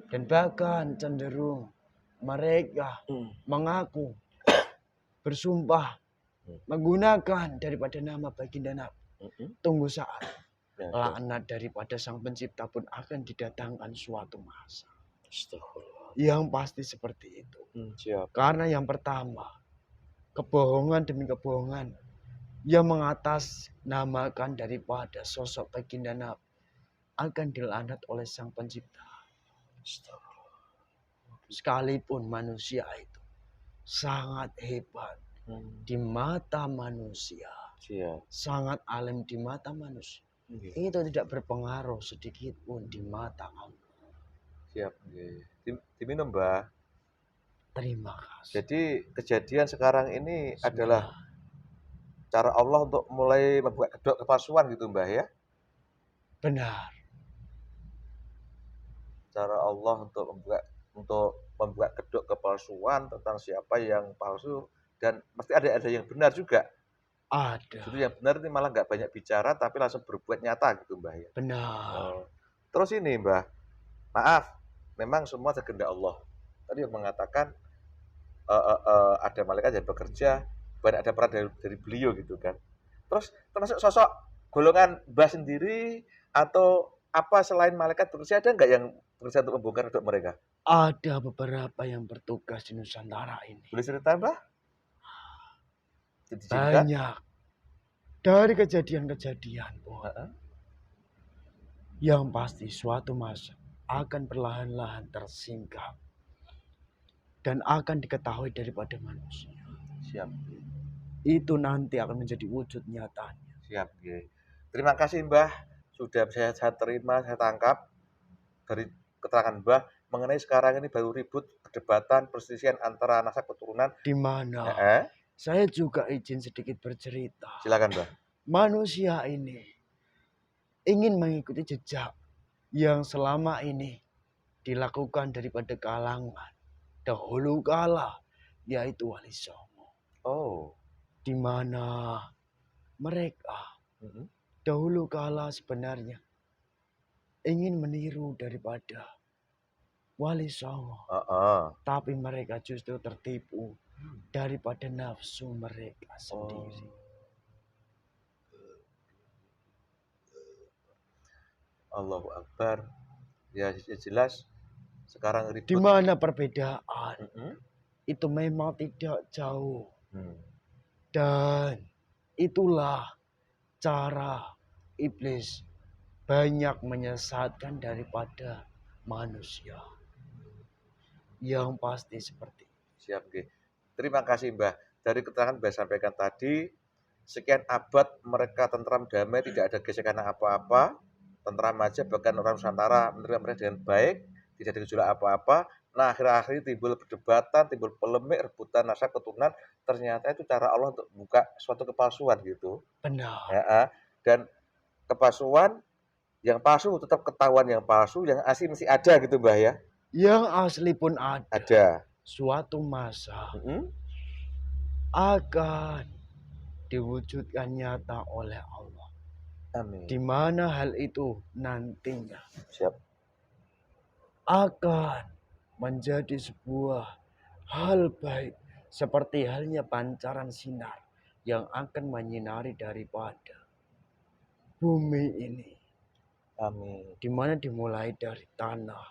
dan bahkan cenderung mereka mengaku bersumpah menggunakan daripada nama baginda Nabi, tunggu saat laknat daripada Sang Pencipta pun akan didatangkan suatu masa. Yang pasti seperti itu. siap. Karena yang pertama, kebohongan demi kebohongan yang mengatasnamakan daripada sosok baginda Nabi akan dilaknat oleh Sang Pencipta. Sekalipun manusia itu sangat hebat di mata manusia, Siap. sangat alim di mata manusia, itu tidak berpengaruh sedikit pun di mata Allah. Siap. Diminum, Mbak. Terima kasih. Jadi kejadian sekarang ini adalah cara Allah untuk mulai membuka kedok kepalsuan gitu, Mbah ya. Benar. Cara Allah untuk membuka kedok kepalsuan tentang siapa yang palsu dan mesti ada yang benar juga. Ada. Justru yang benar ini malah nggak banyak bicara tapi langsung berbuat nyata gitu, Mbah ya. Benar. Terus ini, Mbah, maaf, memang semua kehendak Allah. tadi yang mengatakan ada malaikat yang bekerja, banyak ada peran dari beliau gitu kan. Terus termasuk sosok golongan Mbah sendiri atau apa selain malaikat bekerja ada nggak yang bekerja untuk membongkar untuk mereka? Ada beberapa yang bertugas di Nusantara ini. Boleh cerita Mbah? Diizinkan? Banyak dari kejadian-kejadian, Boy. Heeh. Yang pasti suatu masa akan perlahan-lahan tersingkap dan akan diketahui daripada manusia. Siap, Itu nanti akan menjadi wujud nyatanya. siap. Nggih. Terima kasih Mbah, sudah saya terima, saya tangkap dari keterangan Mbah mengenai sekarang ini baru ribut, perdebatan, perselisihan antara nasab keturunan. Di mana Heeh. saya juga izin sedikit bercerita. Silakan Mbah. Manusia ini ingin mengikuti jejak yang selama ini dilakukan daripada kalangan dahulu kala, yaitu Wali Songo. Oh. Di mana mereka Mhm. dahulu kala sebenarnya ingin meniru daripada Wali Songo. Heeh. Tapi mereka justru tertipu daripada nafsu mereka sendiri. Allahu Akbar. Ya jelas sekarang Di ribut. mana perbedaan Mhm. itu memang tidak jauh. Hmm. Dan itulah cara iblis banyak menyesatkan daripada manusia. Yang pasti seperti itu. Siap, nggih. Terima kasih Mbah. Dari keterangan Mbah sampaikan tadi, sekian abad mereka tentram damai, tidak ada gesekan apa-apa, tentram aja, bahkan orang Nusantara menerima mereka dengan baik, tidak ada gejolak apa-apa. Nah, akhir-akhir ini timbul perdebatan, timbul polemik, rebutan nasab keturunan, ternyata itu cara Allah untuk buka suatu kepalsuan gitu. Benar. Ya, dan kepalsuan, yang palsu tetap ketahuan yang palsu, yang asli mesti ada gitu Mbah ya. Yang asli pun ada. Ada. Suatu masa Mhm. akan diwujudkan nyata oleh Allah. Amin. Di mana hal itu nantinya Siap. akan menjadi sebuah hal baik. Seperti halnya pancaran sinar yang akan menyinari daripada bumi ini. Amin. Di mana dimulai dari tanah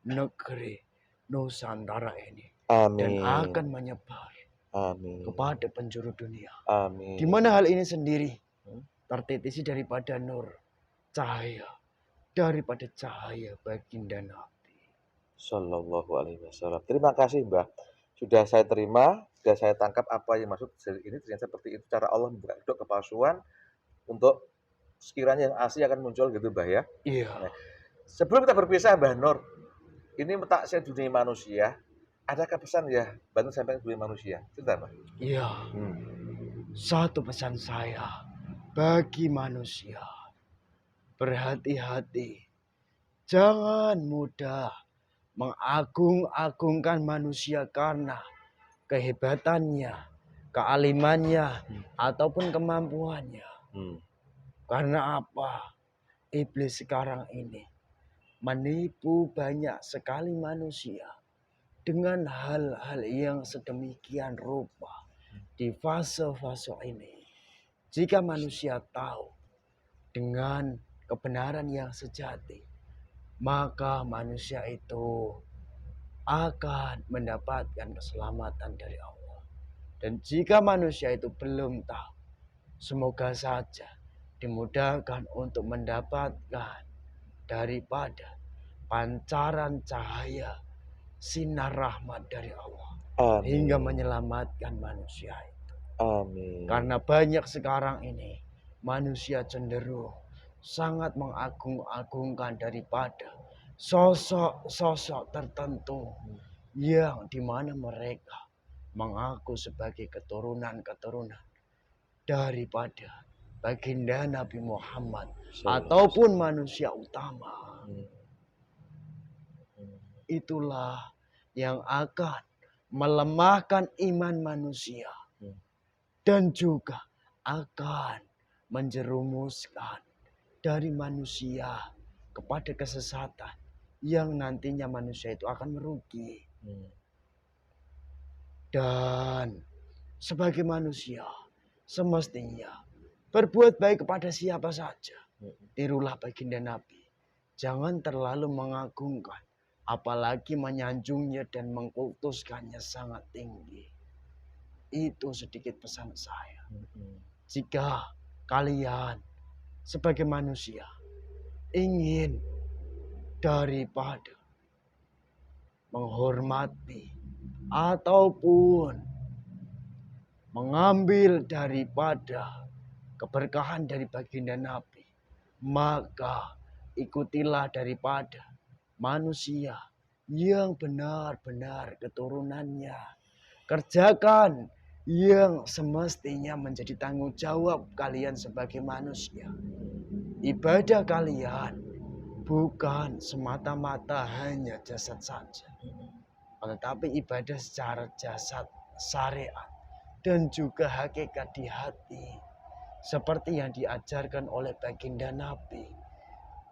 negeri Nusantara ini. Dan Amin. akan menyebar Amin. kepada penjuru dunia. Amin. Di mana hal ini sendiri Hmm? tertitisi daripada nur, cahaya, daripada cahaya baginda Nabi. Sallallahu alaihi wasallam. Terima kasih Mbah. Sudah saya terima, sudah saya tangkap apa yang maksud dari ini, ternyata seperti itu cara Allah membuka kedok kepalsuan untuk sekiranya yang asli akan muncul gitu Mbah ya. Iya. Nah, sebelum kita berpisah Mbah Nur, ini mentaksir dunia manusia, adakah pesan ya bantu sampai dunia manusia? Cerita Mbah. Iya. Satu pesan saya bagi manusia. Berhati-hati. Jangan mudah mengagung-agungkan manusia karena kehebatannya, kealimannya, ataupun kemampuannya. Karena apa? Iblis sekarang ini menipu banyak sekali manusia dengan hal-hal yang sedemikian rupa di fase-fase ini. Jika manusia tahu dengan kebenaran yang sejati, maka manusia itu akan mendapatkan keselamatan dari Allah. Dan jika manusia itu belum tahu, semoga saja dimudahkan untuk mendapatkan daripada pancaran cahaya sinar rahmat dari Allah. Amin. Hingga menyelamatkan manusia itu. Amin. Karena banyak sekarang ini manusia cenderung sangat mengagung-agungkan daripada sosok-sosok tertentu yang dimana mereka mengaku sebagai keturunan-keturunan daripada baginda Nabi Muhammad ataupun manusia utama. Itulah yang akan melemahkan iman manusia dan juga akan menjerumuskan dari manusia kepada kesesatan yang nantinya manusia itu akan merugi. Hmm. Dan sebagai manusia, semestinya berbuat baik kepada siapa saja. Tirulah baginda Nabi. Jangan terlalu mengagungkan, apalagi menyanjungnya dan mengkultuskannya sangat tinggi. Itu sedikit pesan saya. Jika kalian sebagai manusia ingin daripada menghormati ataupun mengambil daripada keberkahan dari baginda Nabi, maka ikutilah daripada manusia yang benar-benar keturunannya. Kerjakan yang semestinya menjadi tanggung jawab kalian sebagai manusia. Ibadah kalian bukan semata-mata hanya jasad saja, tetapi ibadah secara jasad, syariat, dan juga hakikat di hati. Seperti yang diajarkan oleh baginda Nabi.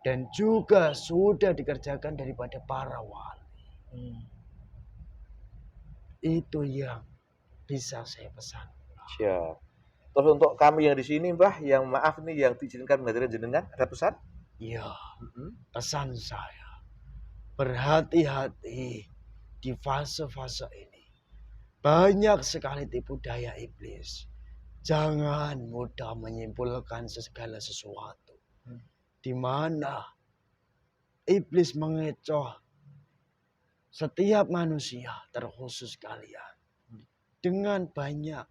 Dan juga sudah dikerjakan daripada para wali. Itu yang bisa saya pesan. Siap. Terus untuk kami yang di sini, Mbah, yang maaf nih yang diizinkan menghadiri jenengan, ada pesan? Ya, pesan saya. Berhati-hati di fase-fase ini. Banyak sekali tipu daya iblis. Jangan mudah menyimpulkan segala sesuatu. Di mana iblis mengecoh setiap manusia, terkhusus kalian, dengan banyak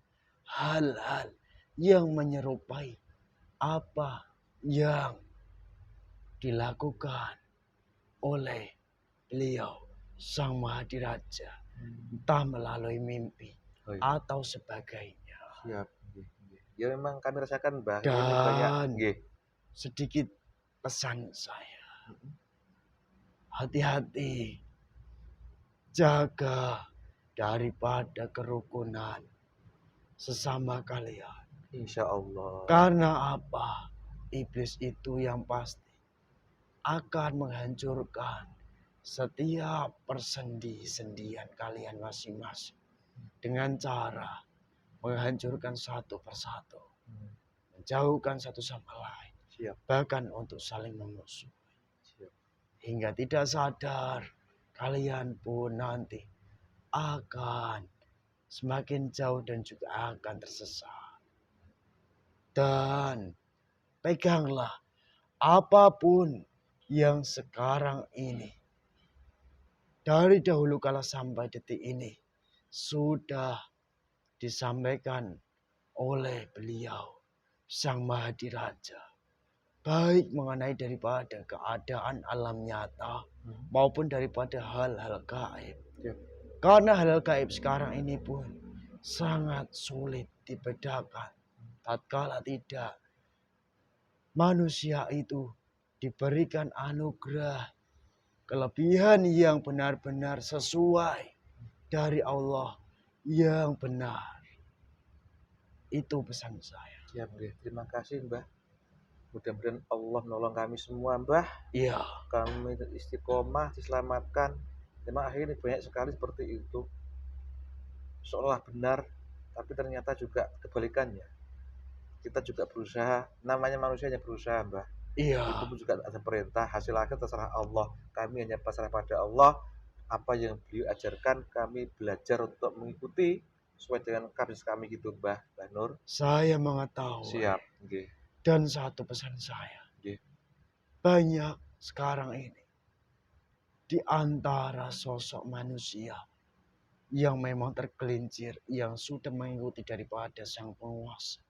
hal-hal yang menyerupai apa yang dilakukan oleh beliau Sang Mahadiraja, entah melalui mimpi atau sebagainya. Siap. Ya memang kami rasakan, Mbah, ini banyak. Dan sedikit pesan saya. Hati-hati. Jaga daripada kerukunan sesama kalian. Insya Allah. Karena apa? Iblis itu yang pasti akan menghancurkan setiap persendi-sendian kalian masing-masing. Dengan cara menghancurkan satu persatu. Menjauhkan satu sama lain. Siap. Bahkan untuk saling memusuhi. Siap. Hingga tidak sadar kalian pun nanti akan semakin jauh dan juga akan tersesat. Dan peganglah apapun yang sekarang ini, dari dahulu kala sampai detik ini, sudah disampaikan oleh beliau Sang Mahadiraja. Baik mengenai daripada keadaan alam nyata maupun daripada hal-hal gaib. Karena hal-hal gaib sekarang ini pun sangat sulit dibedakan. Tatkala tidak manusia itu diberikan anugerah kelebihan yang benar-benar sesuai dari Allah yang benar. Itu pesan saya. Siap, terima kasih, Mbah. Mudah-mudahan Allah menolong kami semua, Mbah. Iya. Kami istiqomah, diselamatkan. Memang akhirnya banyak sekali seperti itu. Seolah benar, tapi ternyata juga kebalikannya. Kita juga berusaha, namanya manusia hanya berusaha, Mbah. Iya. Itu pun juga ada perintah, hasil akhir terserah Allah. Kami hanya pasrah pada Allah. Apa yang beliau ajarkan, kami belajar untuk mengikuti sesuai dengan kasus kami gitu, Mbah Nur. Saya mengetahui. Siap, nggih. Dan satu pesan saya. Nggih. Banyak sekarang ini di antara sosok manusia yang memang tergelincir, yang sudah mengikuti daripada sang penguasa.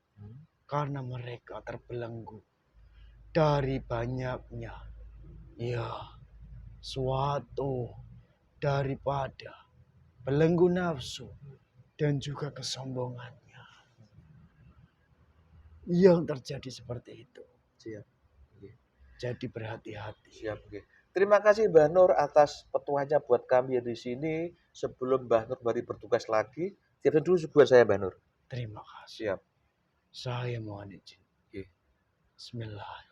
Karena mereka terbelenggu dari banyaknya suatu daripada belenggu nafsu dan juga kesombongannya. Yang terjadi seperti itu. Siap. Jadi berhati-hati. Siap, terima kasih Mbah Nur atas petuahnya buat kami di sini. Sebelum Mbah Nur kembali bertugas lagi, siapkan dulu buat saya Mbah Nur. Terima kasih. Siap. Saya mohon izin. Bismillah.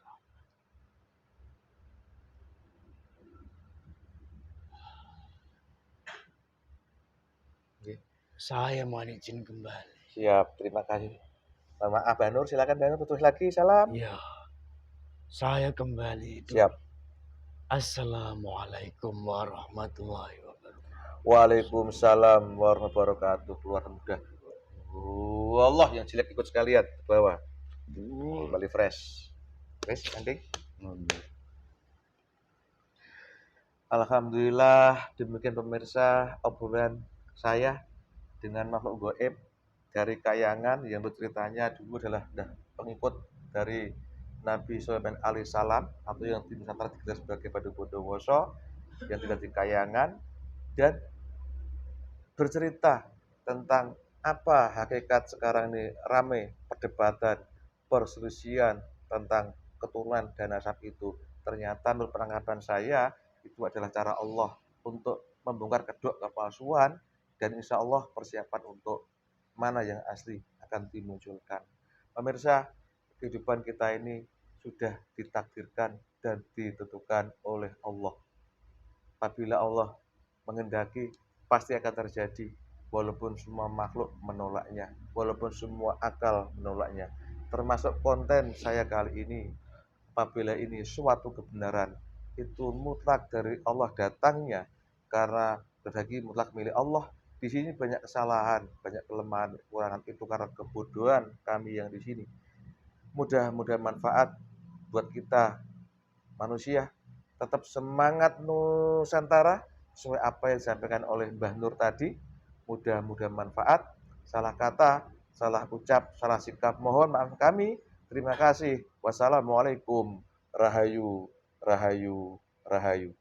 Nggih. Saya mohon izin kembali. Siap, terima kasih. Mohon maaf Mbah Nur, silakan Mbah Nur tulis lagi salam. Ya, saya kembali itu. Siap. Assalamualaikum warahmatullahi wabarakatuh. Waalaikumsalam warahmatullahi wabarakatuh. Keluar mudah. Allah yang jelek ikut sekalian ke bawah. Kembali fresh. Fresh, Anding. Alhamdulillah, demikian pemirsa obrolan saya dengan makhluk gaib dari Kayangan yang berceritanya dulu adalah pengikut dari Nabi Sulaiman alaihissalam atau yang di Nusantara dikenal sebagai Badu Bondowoso yang tinggal di Kayangan dan bercerita tentang apa hakikat sekarang ini rame perdebatan perselisihan tentang keturunan dan nasab itu. Ternyata menurut penanggapan saya itu adalah cara Allah untuk membongkar kedok kepalsuan dan insya Allah persiapan untuk mana yang asli akan dimunculkan. Pemirsa, kehidupan kita ini sudah ditakdirkan dan ditentukan oleh Allah. Apabila Allah menghendaki, pasti akan terjadi, walaupun semua makhluk menolaknya, walaupun semua akal menolaknya. Termasuk konten saya kali ini, apabila ini suatu kebenaran, itu mutlak dari Allah datangnya, karena rezeki mutlak milik Allah. Di sini banyak kesalahan, banyak kelemahan, kekurangan itu karena kebodohan kami yang di sini. Mudah-mudahan manfaat buat kita manusia. Tetap semangat Nusantara sesuai apa yang disampaikan oleh Mbah Nur tadi. Mudah-mudahan manfaat. Salah kata, salah ucap, salah sikap mohon maaf kami. Terima kasih. Wassalamualaikum. Rahayu, rahayu, rahayu.